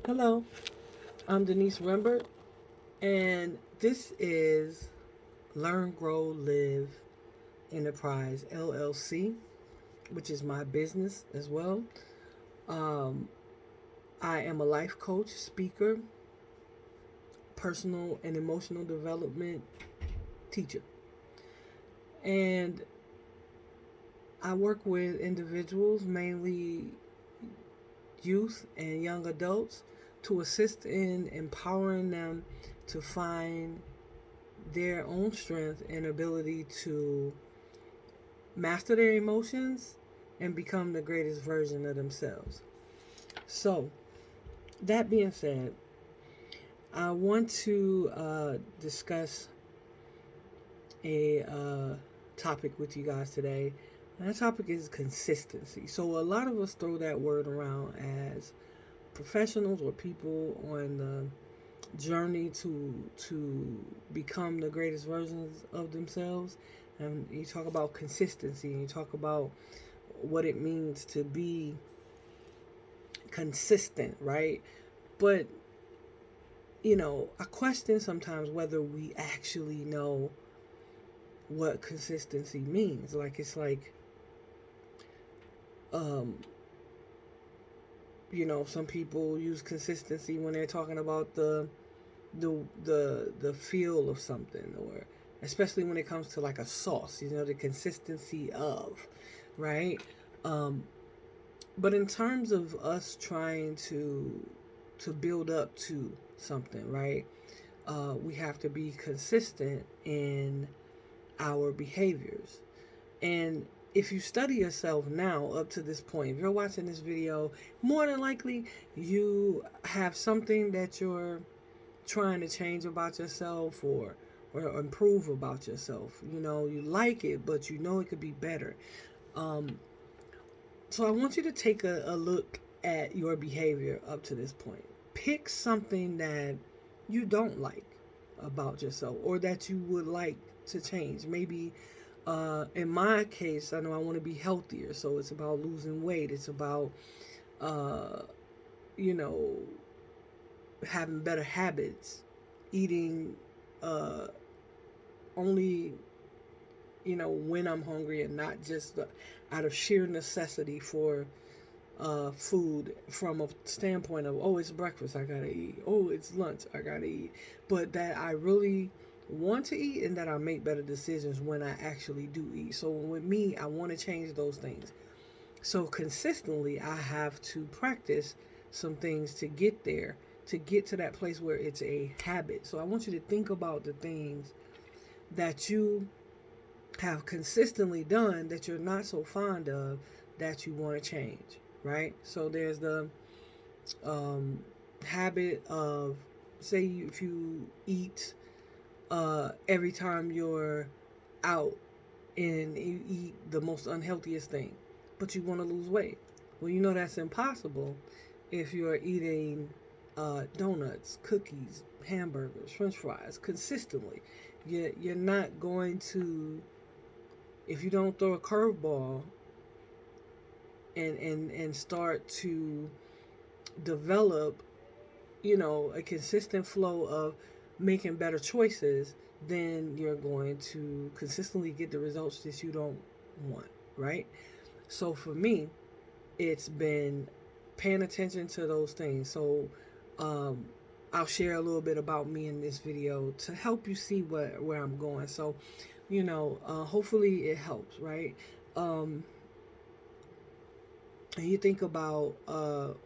Hello, I'm Denise Rembert, and this is Learn, Grow, Live Enterprise LLC, which is my business as well. Um, I am a life coach, speaker, personal and emotional development teacher, and I work with individuals, mainly youth and young adults, to assist in empowering them to find their own strength and ability to master their emotions and become the greatest version of themselves. So, that being said, I want to discuss a topic with you guys today. And that topic is consistency. So, a lot of us throw that word around as professionals or people on the journey to become the greatest versions of themselves. And you talk about consistency, and you talk about what it means to be consistent, right? But I question sometimes whether we actually know what consistency means. Like it's like, um, some people use consistency when they're talking about the feel of something, or especially when it comes to like a sauce. The consistency of, right? Um, but in terms of us trying to build up to something, right? We have to be consistent in our behaviors. And if you study yourself now up to this point, if you're watching this video, more than likely you have something that you're trying to change about yourself, or improve about yourself. You like it, but it could be better. Um, so I want you to take a look at your behavior up to this point. Pick something that you don't like about yourself, or that you would like to change. Maybe in my case, I know I want to be healthier, so it's about losing weight. It's about uh, you know having better habits, eating uh, only when I'm hungry, and not just out of sheer necessity for food, from a standpoint of, oh, it's breakfast, I gotta eat, oh, it's lunch, I gotta eat, but that I really want to eat, and that I make better decisions when I actually do eat. So with me, I want to change those things. So consistently, I have to practice some things to get there, to get to that place where it's a habit. So I want you to think about the things that you have consistently done that you're not so fond of, that you want to change, right? So there's the um, habit of, say, if you eat every time you're out, and you eat the most unhealthiest thing, but you want to lose weight. Well, that's impossible if you're eating donuts, cookies, hamburgers, french fries consistently. You're not going to, if you don't throw a curveball and start to develop, a consistent flow of making better choices, then you're going to consistently get the results that you don't want, right? So for me, it's been paying attention to those things. So um, I'll share a little bit about me in this video to help you see where I'm going. So, hopefully it helps, right? Um, and you think about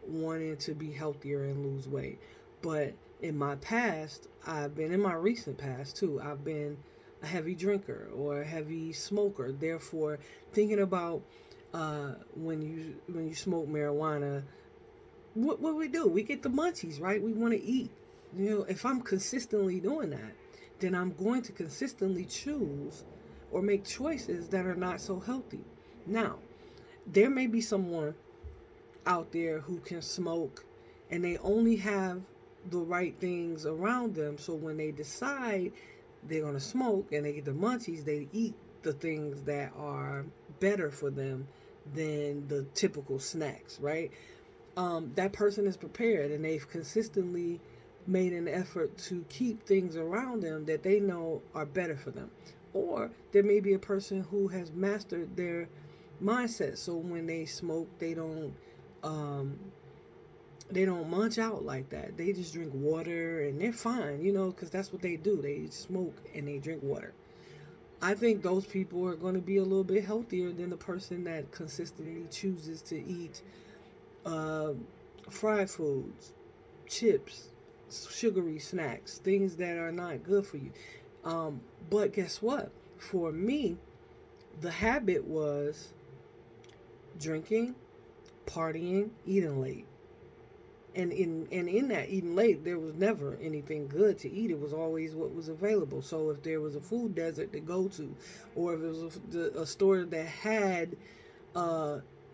wanting to be healthier and lose weight. But in my past, in my recent past too, I've been a heavy drinker or a heavy smoker. Therefore, thinking about when you smoke marijuana, what we do? We get the munchies, right? We want to eat. If I'm consistently doing that, then I'm going to consistently choose or make choices that are not so healthy. Now, there may be someone out there who can smoke, and they only have the right things around them. So when they decide they're going to smoke and they get the munchies, they eat the things that are better for them than the typical snacks, right? that person is prepared and they've consistently made an effort to keep things around them that they know are better for them. Or there may be a person who has mastered their mindset, so when they smoke, um, they don't munch out like that. They just drink water and they're fine, because that's what they do. They smoke and they drink water. I think those people are going to be a little bit healthier than the person that consistently chooses to eat uh, fried foods, chips, sugary snacks, things that are not good for you. But guess what? For me, the habit was drinking, partying, eating late. And in that eating late, there was never anything good to eat. It was always what was available. So if there was a food desert to go to, or if it was a store that had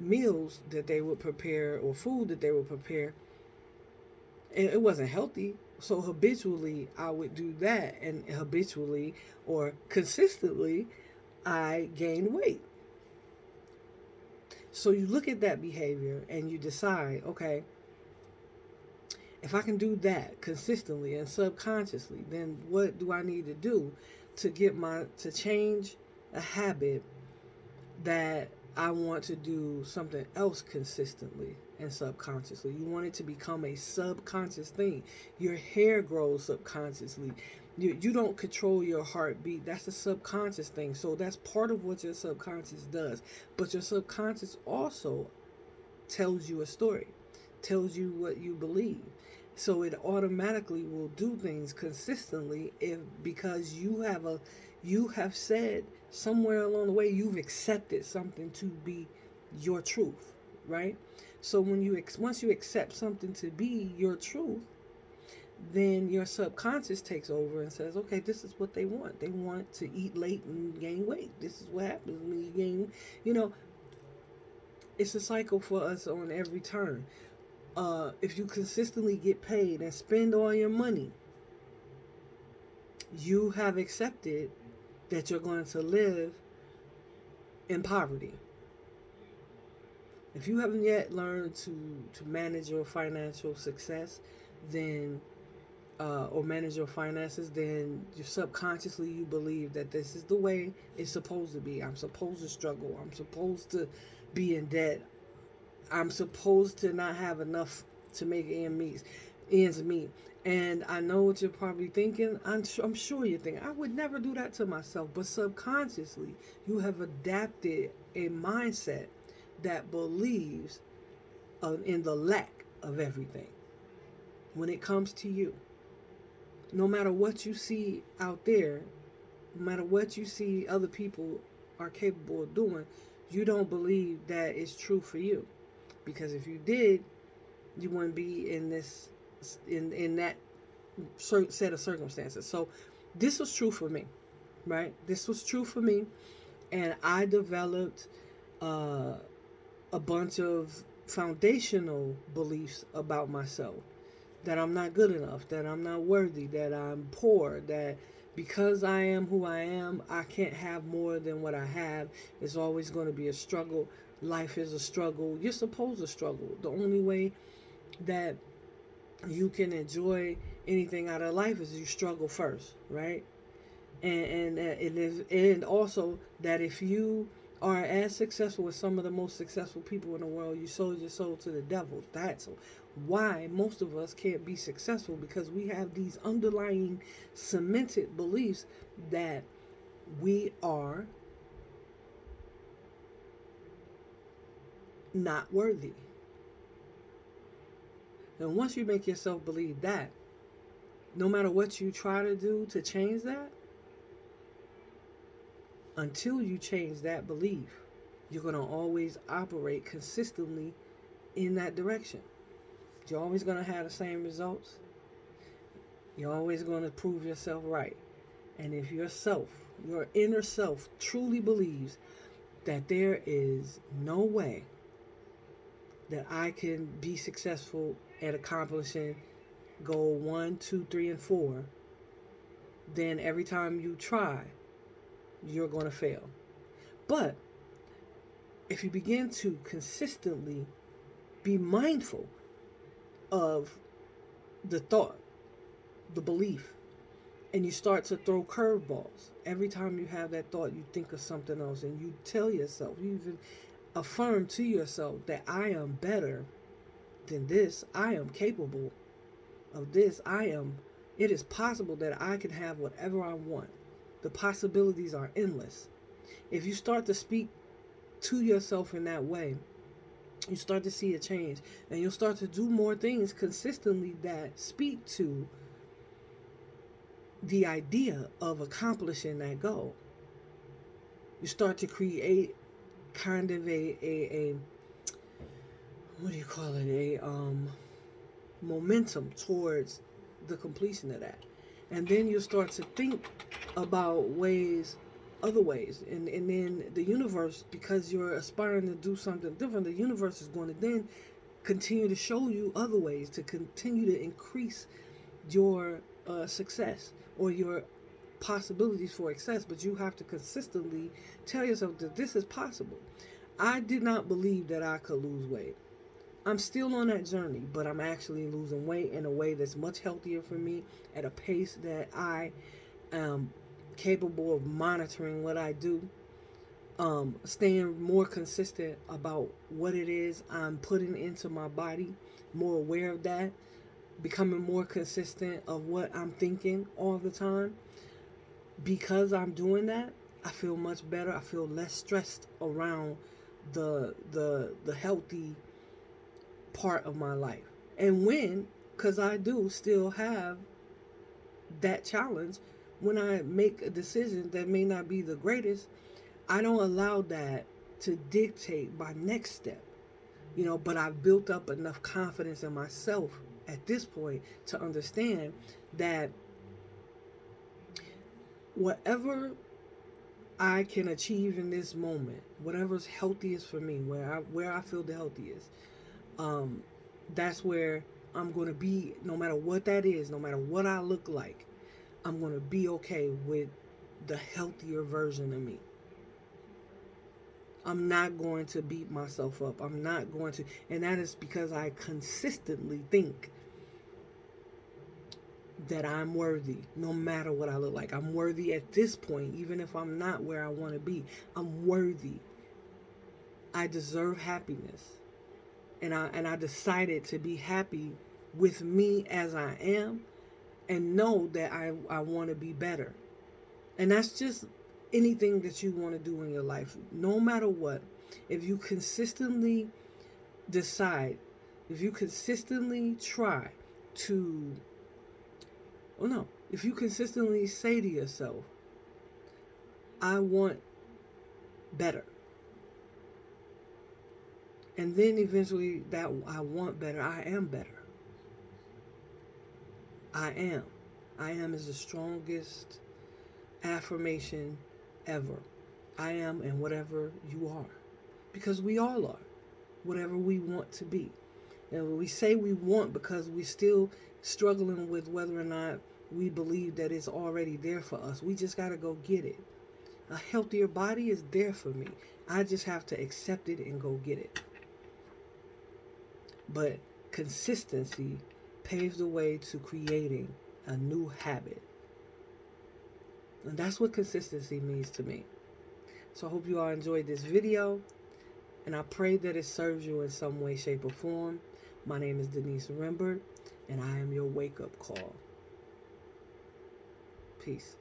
meals that they would prepare or food that they would prepare, and it wasn't healthy. So habitually, I would do that, and habitually or consistently, I gained weight. So you look at that behavior and you decide, okay, if I can do that consistently and subconsciously, then what do I need to do to change a habit that I want to do something else consistently and subconsciously? You want it to become a subconscious thing. Your hair grows subconsciously. You don't control your heartbeat. That's a subconscious thing. So that's part of what your subconscious does. But your subconscious also tells you a story, tells you what you believe. So it automatically will do things consistently because you have said somewhere along the way you've accepted something to be your truth, right? So once you accept something to be your truth, then your subconscious takes over and says, okay, this is what they want. They want to eat late and gain weight. This is what happens when you gain, you know, it's a cycle for us on every turn. If you consistently get paid and spend all your money, you have accepted that you're going to live in poverty. If you haven't yet learned to manage your financial success, then or manage your finances, then you subconsciously you believe that this is the way it's supposed to be. I'm supposed to struggle. I'm supposed to be in debt. I'm supposed to not have enough to make ends meet. And I know what you're probably thinking. I'm sure you're thinking, I would never do that to myself. But subconsciously, you have adapted a mindset that believes in the lack of everything when it comes to you. No matter what you see out there, no matter what you see other people are capable of doing, you don't believe that it's true for you. Because if you did, you wouldn't be in that set of circumstances. So this was true for me, right? This was true for me, and I developed a bunch of foundational beliefs about myself. That I'm not good enough, that I'm not worthy, that I'm poor, that because I am who I am, I can't have more than what I have. It's always going to be a struggle. Life is a struggle. You're supposed to struggle. The only way that you can enjoy anything out of life is you struggle first, right? And also that if you are as successful as some of the most successful people in the world, you sold your soul to the devil. That's why most of us can't be successful, because we have these underlying cemented beliefs that we are not worthy. And once you make yourself believe that, no matter what you try to do to change that, until you change that belief, you're going to always operate consistently in that direction. You're always going to have the same results. You're always going to prove yourself right. And if your inner self, truly believes that there is no way that I can be successful at accomplishing goal 1, 2, 3, and 4, then every time you try, you're going to fail. But if you begin to consistently be mindful of the thought, the belief, and you start to throw curveballs. Every time you have that thought, you think of something else, and you tell yourself, you even affirm to yourself that I am better than this. I am capable of this. It is possible that I can have whatever I want. The possibilities are endless. If you start to speak to yourself in that way, you start to see a change, and you'll start to do more things consistently that speak to the idea of accomplishing that goal. You start to create kind of a what do you call it, a momentum towards the completion of that. And then you start to think about other ways, and then the universe, because you're aspiring to do something different, the universe is going to then continue to show you other ways to continue to increase your success or your possibilities for success. But you have to consistently tell yourself that this is possible. I did not believe that I could lose weight. I'm still on that journey, but I'm actually losing weight in a way that's much healthier for me, at a pace that I am capable of monitoring what I do, staying more consistent about what it is I'm putting into my body, more aware of that, becoming more consistent of what I'm thinking all the time. Because I'm doing that, I feel much better. I feel less stressed around the healthy part of my life. And because I do still have that challenge, when I make a decision that may not be the greatest, I don't allow that to dictate my next step. But I've built up enough confidence in myself at this point to understand that whatever I can achieve in this moment, whatever's healthiest for me, where I feel the healthiest, that's where I'm going to be. No matter what that is, no matter what I look like, I'm going to be okay with the healthier version of me. I'm not going to beat myself up. I'm not going to, and that is because I consistently think that I'm worthy, no matter what I look like. I'm worthy at this point, even if I'm not where I want to be. I'm worthy. I deserve happiness. And I decided to be happy with me as I am, and know that I want to be better. And that's just anything that you want to do in your life, no matter what. If you consistently decide, if you consistently try to, if you consistently say to yourself, I want better. And then eventually that I want better, I am better. I am. I am is the strongest affirmation ever. I am, and whatever you are. Because we all are. Whatever we want to be. And we say we want because we're still struggling with whether or not we believe that it's already there for us. We just got to go get it. A healthier body is there for me. I just have to accept it and go get it. But consistency paves the way to creating a new habit. And that's what consistency means to me. So I hope you all enjoyed this video, and I pray that it serves you in some way, shape, or form. My name is Denise Rembert, and I am your wake-up call. Peace.